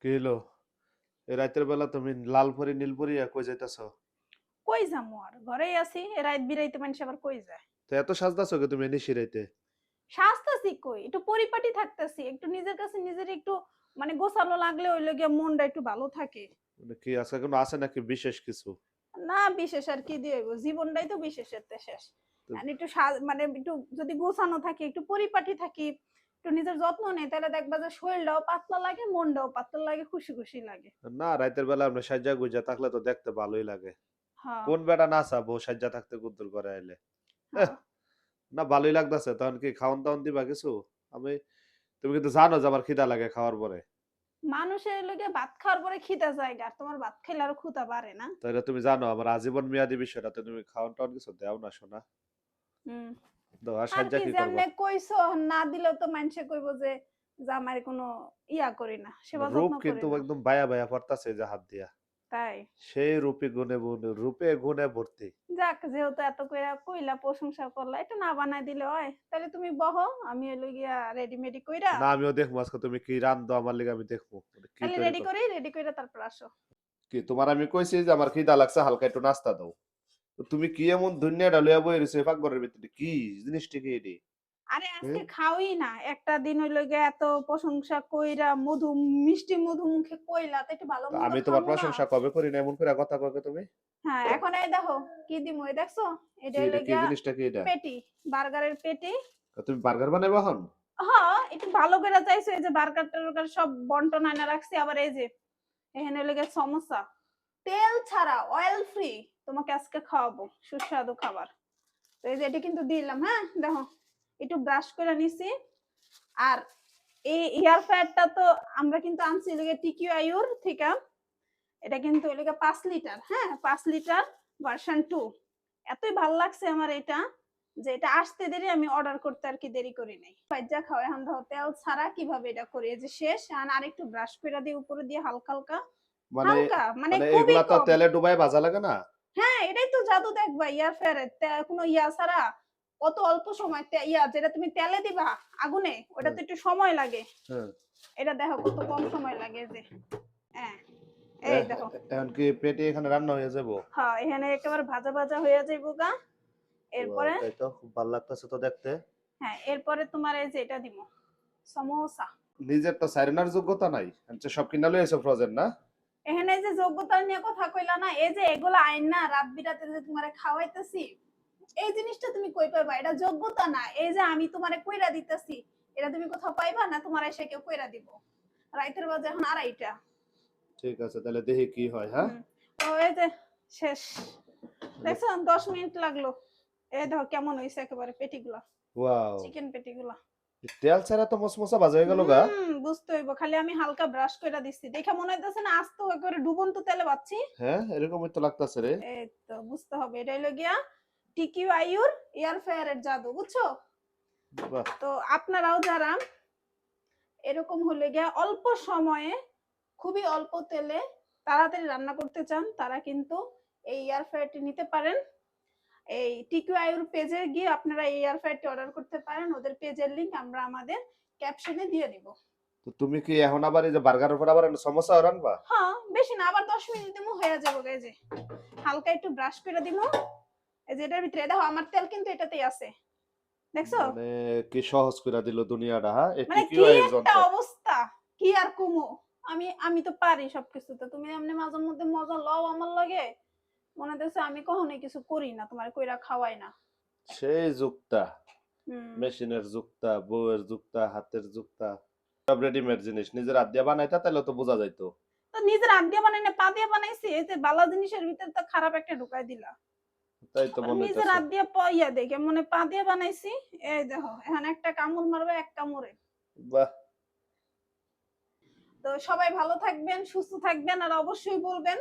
কি হলো? এই রাতের বেলা তুমি লালপরি নীলপরি কই যাইতাছো? কই যামু আর ঘরেই আছি রাত বিরাইতে মানুষ আবার কই যায়। তো এত সাজতাছো কে তুমি নিশি রাইতে? সাজতাছি কই একটু পরিপাটি থাকতাছি একটু নিজের কাছে নিজের একটু মানে গোছানো লাগলে ওই লগে মনটা একটু ভালো থাকে। মানে কি আজকে কোনো আছে নাকি বিশেষ কিছু? না বিশেষ আর কি দিয়ে হইব জীবনটাই তো বিশেষের তে শেষ। তো আর একটু মানে একটু যদি গোছানো থাকি একটু পরিপাটি থাকি একটু নিজের যত্ন নেই তাহলে দেখবা যে শরীরটাও পাতলা লাগে মনটাও পাতলা লাগে খুশি খুশি লাগে। না রাতের বেলা আমরা সাজ্জা গুজা থাকলে তো দেখতে ভালোই লাগে। হ্যাঁ কোন বেটা না চাবো সাজ্জা থাকতে গুদ্দুর করে আইলে? এহ, হ্যাঁ না ভালোই লাগতাছে তখন কি খাওন দাওন দিবা কিছু? আমি তুমি কিন্তু জানো যে আমার খিদা লাগে খাওয়ার পরে। মানুষের লগে ভাত খাওয়ার পরে খিদা যায় আর তোমার ভাত খাইলে আরো ক্ষুধা বাড়ে না। তাইলে তুমি জানো আমার আজীবন মেয়াদি বিষয়টা তো তুমি খাওন টাওন কিছু দেও না শোনা। হুম তো আর আর সাজ্জা কি কি করবা? যেমনে কইছো না দিলেও তো মানুষে কইব যে জামাইয়ের কোনো ইয়া করি না সেবা রূপ যত্ন করি কিন্তু না। একদম বায়া বায়া পড়তাছে যে হাত দিয়া। তাই সেই রূপে গুণে ভর্তি। যাক যেহেতু এত কইরা কইলা প্রশংসা করলা এটা না বানাই দিলে হয় তাহলে তুমি বহো আমি হইলো গিয়া রেডিমেডি কইরা না আমিও দেখবো আজকে তুমি কি রান্ধো আমার লিগে আমি দেখবো মানে কি তাহলে তৈরি রেডি করো। করি রেডি কইরা তারপর আসো। কি তোমার আমি কইছি যে আমার খিদা লাগছে হালকা একটু নাস্তা দাও। তো তুমি কি এমন দুনিয়াটা লইয়া বই রইছো পাকঘরের ভিতরে কি জিনিসটা কি এটি? আরে হ্যাঁ? আজকে খাওই না একটা দিন হইলো গিয়া এত প্রশংসা কইরা মধু মিষ্টি মধু মুখে কইলা তো একটু ভালো তো মন্দ আমি তোমার খামু না। প্রশংসা কবে করি না এমন করে কথা কবে তুমি? হ্যাঁ এখন এই দেখো কি দিমু এই দেখছো এটা কি হইলো এটা কি গিয়া জিনিসটা কি এটা? পেটি বার্গারের পেটি। তো তুমি বার্গার বানাইবা হন? হ্যাঁ একটু ভালো করে চাইছে এই যে বার্গার টার্গার সব বন্টন আয়না রাখছি আবার এই যে এখানে হইলো গিয়ে সমোসা তেল ছাড়া অয়েল ফ্রি তোমাকে আজকে খাওয়াবো সুস্বাদু খাবার। তো এই যে এটা কিন্তু দিলাম হ্যাঁ দেখো একটু ব্রাশ করে নিছি। আর এই হেয়ার ফ্রায়ারটা তো আমরা কিন্তু আনছি এদিকে টিকিউ আয়ুর থেকে। এটা কিন্তু এদিকে 5 লিটার হ্যাঁ 5 লিটার ভার্সন 2। এতই ভাল লাগছে আমার এটা যে এটা আসতে দেরি আমি অর্ডার করতে আর কি দেরি করি নাই পাইজা খাওয়া এখন ধরো তেল ছাড়া কিভাবে এটা করি এই যে শেষ আর একটু ব্রাশ করে দিয়ে উপরে দিয়ে হালকা হালকা মানে হালকা মানে মানে খুবই এগুলা তো কম। তেলে ডুবাই ভাজা লাগে না? হ্যাঁ এটাই তো জাদু দেখবা ইয়ার ফেয়ারের কোনো ইয়া ছাড়া কত অল্প সময় ইয়া যেটা তুমি তেলে দিবা আগুনে ওটা হ্যাঁ, তো একটু সময় লাগে। হ্যাঁ। এটা দেখো কত কম সময় লাগে যে হ্যাঁ এই দেখো। এখন কি পেটে এখানে রান্না হয়ে যাবো? হ্যাঁ এখানে একেবারে ভাজা ভাজা হয়ে যাইবো গা। ওয়াও এরপরে তাই তো খুব ভালো লাগতেছে তো দেখতে। হ্যাঁ এরপরে তোমার এই যে এটা দিব সমোসা। নিজের তো সাইরেনার যোগ্যতা নাই আচ্ছা সব কিনা লই এসো ফ্রোজেন না? এখানে যে যোগ্যতা নিয়ে কথা কইলা না এই যে এগুলো আইন না রাত বিরাতে যে তোমারে খাওয়াইতেছি এই জিনিসটা তুমি কই পাইবা এটা যোগ্যতা না এই যে আমি তোমারে কইরা দিতেছি এটা তুমি কোথাও পাইবা না তোমার এসে কেউ কইরা দিব। রাইতের বাজে এখন 2:30। ঠিক আছে তাহলে দেখি কি হয় হ্যাঁ। হুম তো এই যে শেষ দেখছো 10 মিনিট লাগলো। এই দেখো কেমন হয়েছে একেবারে পেটিগুলা ওয়াও চিকেন পেটিগুলা। তেল ছাড়া তো মসমসা ভাজা হয়ে গেল গা। বুঝতে হইব খালি আমি হালকা ব্রাশ করে দিচ্ছি দেখে মনে হইতেছে না আস্ত একেবারে ডুবন্ত তেলে বাচ্ছি। হ্যাঁ এরকমই তো লাগতাছে রে। এই তো বুঝতে হবে এটা হলো গিয়া টিকিউ আইউর এয়ার ফ্রায়ারের জাদু বুঝছো। বাহ। তো আপনারাও যারা এরকম হলে গিয়া অল্প সময়ে খুবই অল্প তেলে তাড়াতাড়ি রান্না করতে চান তারা কিন্তু এই এয়ার ফ্রায়ারটি নিতে পারেন। এই টিকিউ আইউর পেজে গিয়ে আপনারা এই এয়ার ফ্রায়ারটি অর্ডার করতে পারেন ওদের পেজের লিংক আমরা আমাদের ক্যাপশনে দিয়ে দিব। তো তুমি কি এখন আবার এই যে বার্গারের উপর আবার সমোসা রানবা? হ্যাঁ বেশি না আবার 10 মিনিট দিমু হয়ে যাবো এই যে হালকা একটু ব্রাশ করে দিমু। এই যে এটার ভিতরে দেখো আমার তেল কিন্তু এটাতেই আছে দেখছো। মানে কি সহজ করে দিল দুনিয়াটা হ্যাঁ এটি মানে কি কি হয় একটা যন্ত্র। অবস্থা কি আর কুমু আমি আমি তো পারি সবকিছুতে তুমি এমনি মাঝে মধ্যে মজা লও আমার লাগে মনে হচ্ছে আমি কখনোই কিছু করি না তোমার কইরা খাওয়াই না। সেই যুগটা হুম মেশিনের যুগটা বউয়ের যুগটা হাতের যুগটা সব রেডিমেড জিনিস নিজের হাত দিয়ে বানাইতা তাহলে তো বোঝা যাইতো। তো নিজের হাত দিয়ে বানাই না পা দিয়ে বানাইছি এই যে বালা জিনিসের ভিতরে তো খারাপ একটা ঢুকাই দিলা। তাই তো আবার মনে নিজের হইতাছে। হাত দিয়ে পইয়া দেখে মনে পা দিয়ে বানাইছি। এই দেখো এখন একটা কামড় মারবে এক কামড়ে। বাহ। তো সবাই ভালো থাকবেন সুস্থ থাকবেন আর অবশ্যই বলবেন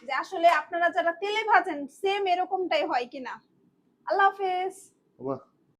যে আসলে আপনারা যারা তেলে ভাজেন সেম এরকমটাই হয় কিনা। আল্লাহ হাফেজ। বাহ।